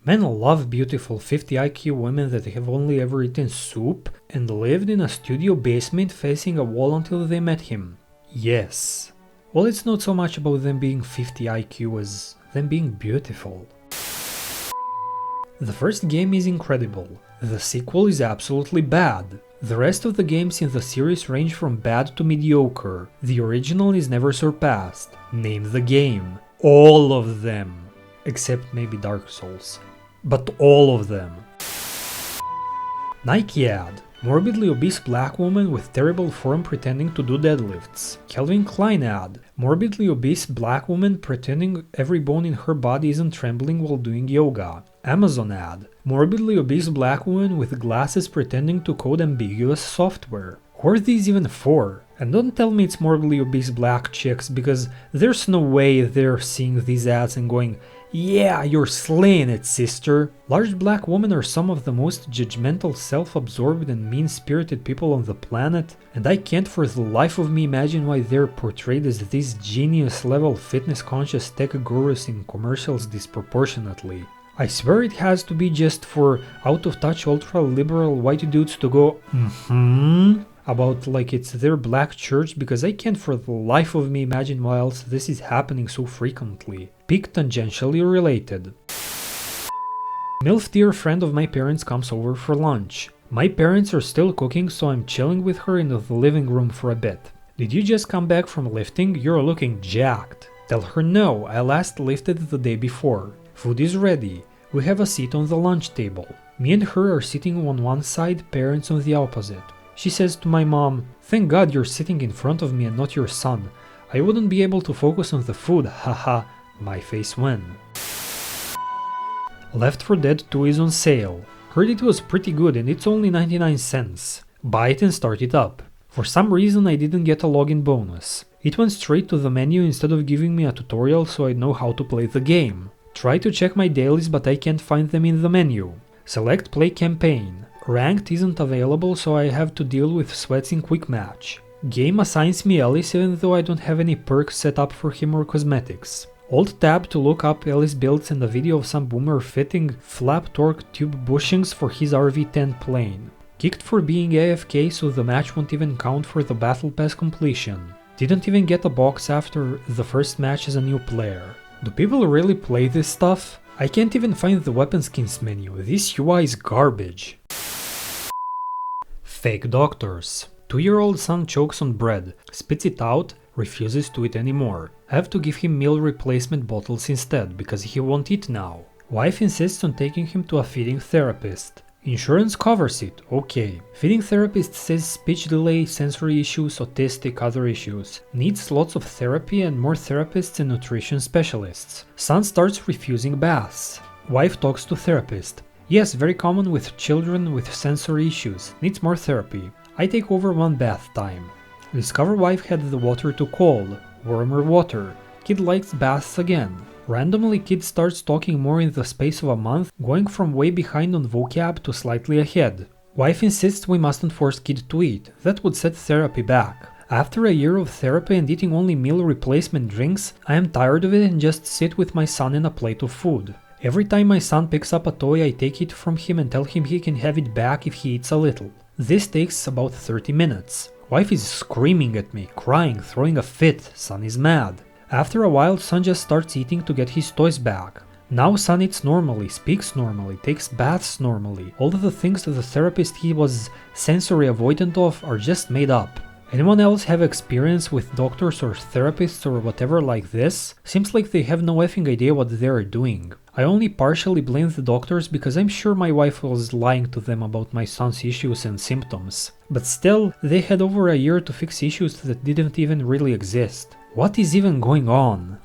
Men love beautiful 50 IQ women that have only ever eaten soup and lived in a studio basement facing a wall until they met him. Yes. Well, it's not so much about them being 50 IQ as them being beautiful. The first game is incredible. The sequel is absolutely bad. The rest of the games in the series range from bad to mediocre. The original is never surpassed. Name the game. All of them. Except maybe Dark Souls. But all of them. Nike ad. Morbidly obese black woman with terrible form pretending to do deadlifts. Calvin Klein ad. Morbidly obese black woman pretending every bone in her body isn't trembling while doing yoga. Amazon ad. Morbidly obese black woman with glasses pretending to code ambiguous software. Who are these even for? And don't tell me it's morbidly obese black chicks, because there's no way they're seeing these ads and going, "Yeah, you're slaying it, sister." Large black women are some of the most judgmental, self-absorbed and mean-spirited people on the planet, and I can't for the life of me imagine why they're portrayed as these genius-level fitness-conscious tech gurus in commercials disproportionately. I swear it has to be just for out-of-touch ultra-liberal white dudes to go about like it's their black church, because I can't for the life of me imagine why else this is happening so frequently. Peak tangentially related. MILF dear friend of my parents comes over for lunch. My parents are still cooking, so I'm chilling with her in the living room for a bit. "Did you just come back from lifting? You're looking jacked." Tell her no, I last lifted the day before. Food is ready. We have a seat on the lunch table. Me and her are sitting on one side, parents on the opposite. She says to my mom, "Thank God you're sitting in front of me and not your son. I wouldn't be able to focus on the food, haha." My face when. Left 4 Dead 2 is on sale. Heard it was pretty good and it's only 99 cents. Buy it and start it up. For some reason I didn't get a login bonus. It went straight to the menu instead of giving me a tutorial so I'd know how to play the game. Try to check my dailies, but I can't find them in the menu. Select play campaign. Ranked isn't available, so I have to deal with sweats in quick match. Game assigns me Ellis even though I don't have any perks set up for him or cosmetics. Alt tab to look up Ellis builds and a video of some boomer fitting flap torque tube bushings for his RV10 plane. Kicked for being AFK, so the match won't even count for the battle pass completion. Didn't even get a box after the first match as a new player. Do people really play this stuff? I can't even find the weapon skins menu. This UI is garbage. Fake doctors. 2-year-old son chokes on bread, spits it out, refuses to eat anymore. I have to give him meal replacement bottles instead, because he won't eat now. Wife insists on taking him to a feeding therapist. Insurance covers it, okay. Feeding therapist says speech delay, sensory issues, autistic, other issues. Needs lots of therapy and more therapists and nutrition specialists. Son starts refusing baths. Wife talks to therapist. Yes, very common with children with sensory issues. Needs more therapy. I take over 1 bath time. Discover wife had the water too cold. Warmer water. Kid likes baths again. Randomly kid starts talking more in the space of a month, going from way behind on vocab to slightly ahead. Wife insists we mustn't force kid to eat, that would set therapy back. After a year of therapy and eating only meal replacement drinks, I am tired of it and just sit with my son and a plate of food. Every time my son picks up a toy, I take it from him and tell him he can have it back if he eats a little. This takes about 30 minutes. Wife is screaming at me, crying, throwing a fit, son is mad. After a while, son just starts eating to get his toys back. Now son eats normally, speaks normally, takes baths normally. All of the things that the therapist he was sensory avoidant of are just made up. Anyone else have experience with doctors or therapists or whatever like this? Seems like they have no effing idea what they are doing. I only partially blame the doctors because I'm sure my wife was lying to them about my son's issues and symptoms. But still, they had over a year to fix issues that didn't even really exist. What is even going on?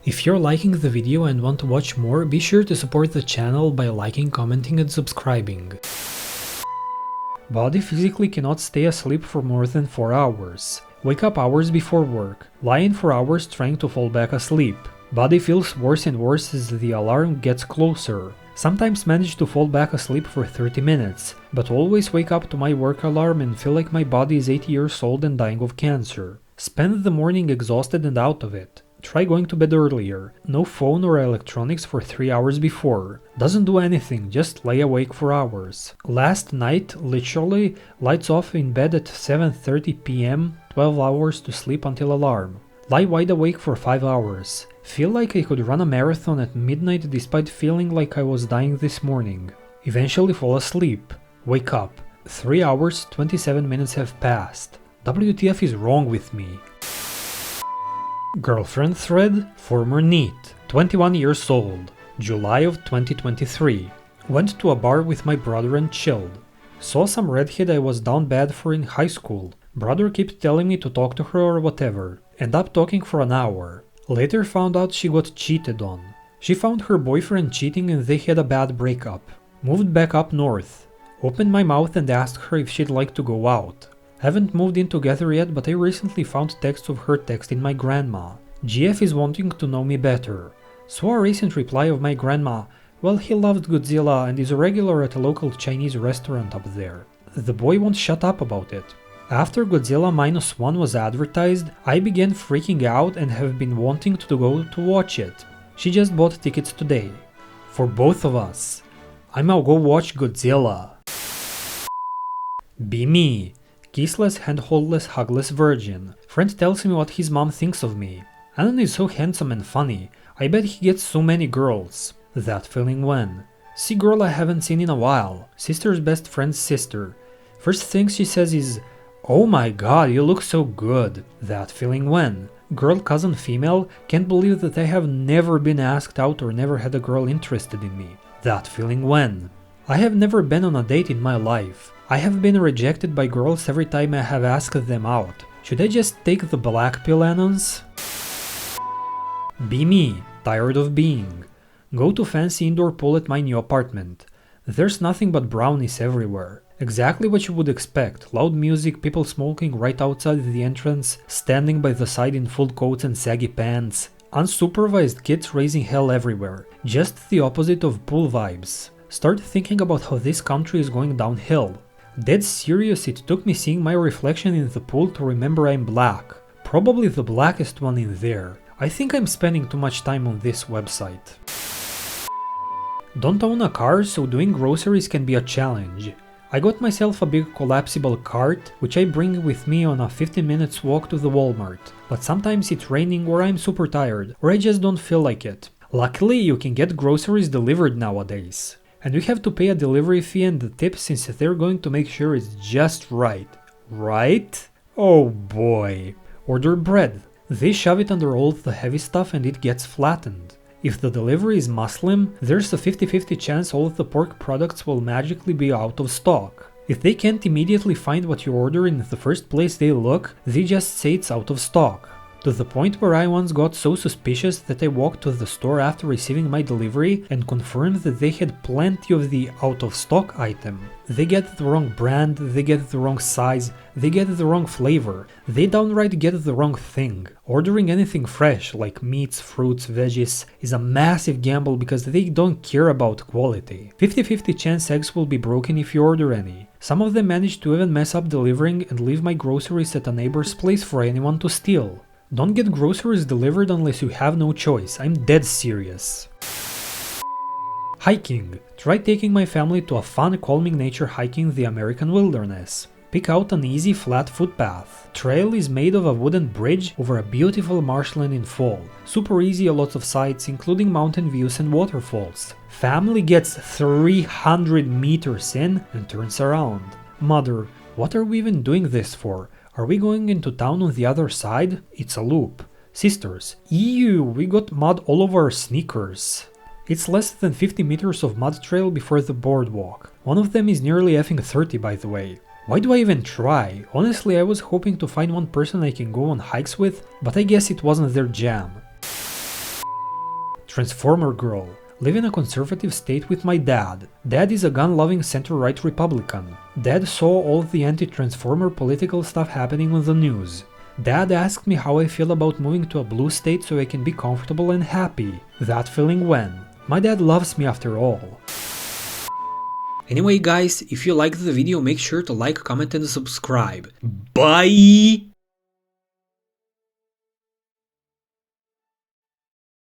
If you're liking the video and want to watch more, be sure to support the channel by liking, commenting and subscribing. Body physically cannot stay asleep for more than 4 hours. Wake up hours before work. Lie in for hours trying to fall back asleep. Body feels worse and worse as the alarm gets closer. Sometimes manage to fall back asleep for 30 minutes, but always wake up to my work alarm and feel like my body is 80 years old and dying of cancer. Spend the morning exhausted and out of it. Try going to bed earlier. No phone or electronics for 3 hours before. Doesn't do anything, just lay awake for hours. Last night, literally, lights off in bed at 7:30 p.m, 12 hours to sleep until alarm. Lie wide awake for 5 hours. Feel like I could run a marathon at midnight despite feeling like I was dying this morning. Eventually fall asleep. Wake up. 3 hours, 27 minutes have passed. WTF is wrong with me? Girlfriend thread, former NEET, 21 years old, July of 2023. Went to a bar with my brother and chilled. Saw some redhead I was down bad for in high school. Brother kept telling me to talk to her or whatever. End up talking for an hour. Later found out she got cheated on. She found her boyfriend cheating and they had a bad breakup. Moved back up north. Opened my mouth and asked her if she'd like to go out. Haven't moved in together yet, but I recently found texts of her texting my grandma. GF is wanting to know me better. Saw a recent reply of my grandma, well, he loved Godzilla and is a regular at a local Chinese restaurant up there. The boy won't shut up about it. After Godzilla -1 was advertised, I began freaking out and have been wanting to go to watch it. She just bought tickets today. For both of us. I'ma go watch Godzilla. Be me. Kissless, handholdless, hugless virgin. Friend tells me what his mom thinks of me. Anon is so handsome and funny. I bet he gets so many girls. That feeling when? See girl I haven't seen in a while. Sister's best friend's sister. First thing she says is, oh my god, you look so good. That feeling when? Girl cousin female, can't believe that I have never been asked out or never had a girl interested in me. That feeling when? I have never been on a date in my life. I have been rejected by girls every time I have asked them out. Should I just take the black pill, Anons? Be me, tired of being. Go to fancy indoor pool at my new apartment. There's nothing but brownies everywhere. Exactly what you would expect. Loud music, people smoking right outside the entrance, standing by the side in full coats and saggy pants. Unsupervised kids raising hell everywhere. Just the opposite of pool vibes. Start thinking about how this country is going downhill. Dead serious, it took me seeing my reflection in the pool to remember I'm black. Probably the blackest one in there. I think I'm spending too much time on this website. Don't own a car, so doing groceries can be a challenge. I got myself a big collapsible cart, which I bring with me on a 15 minutes walk to the Walmart. But sometimes it's raining or I'm super tired, or I just don't feel like it. Luckily, you can get groceries delivered nowadays. And you have to pay a delivery fee and the tip since they're going to make sure it's just right. Right? Oh boy. Order bread. They shove it under all the heavy stuff and it gets flattened. If the delivery is Muslim, there's a 50-50 chance all of the pork products will magically be out of stock. If they can't immediately find what you order in the first place they look, they just say it's out of stock. To the point where I once got so suspicious that I walked to the store after receiving my delivery and confirmed that they had plenty of the out-of-stock item. They get the wrong brand, they get the wrong size, they get the wrong flavor, they downright get the wrong thing. Ordering anything fresh, like meats, fruits, veggies, is a massive gamble because they don't care about quality. 50-50 chance eggs will be broken if you order any. Some of them manage to even mess up delivering and leave my groceries at a neighbor's place for anyone to steal. Don't get groceries delivered unless you have no choice, I'm dead serious. Hiking. Try taking my family to a fun, calming nature hike in the American wilderness. Pick out an easy, flat footpath. Trail is made of a wooden bridge over a beautiful marshland in fall. Super easy, lots of sights, including mountain views and waterfalls. Family gets 300 meters in and turns around. Mother, what are we even doing this for? Are we going into town on the other side? It's a loop. Sisters, ew, we got mud all over our sneakers. It's less than 50 meters of mud trail before the boardwalk. One of them is nearly effing 30 by the way. Why do I even try? Honestly, I was hoping to find one person I can go on hikes with, but I guess it wasn't their jam. Transformer girl. Live in a conservative state with my dad. Dad is a gun-loving center-right Republican. Dad saw all the anti-transformer political stuff happening on the news. Dad asked me how I feel about moving to a blue state so I can be comfortable and happy. That feeling when? My dad loves me after all. Anyway guys, if you liked the video make sure to like, comment and subscribe. Bye!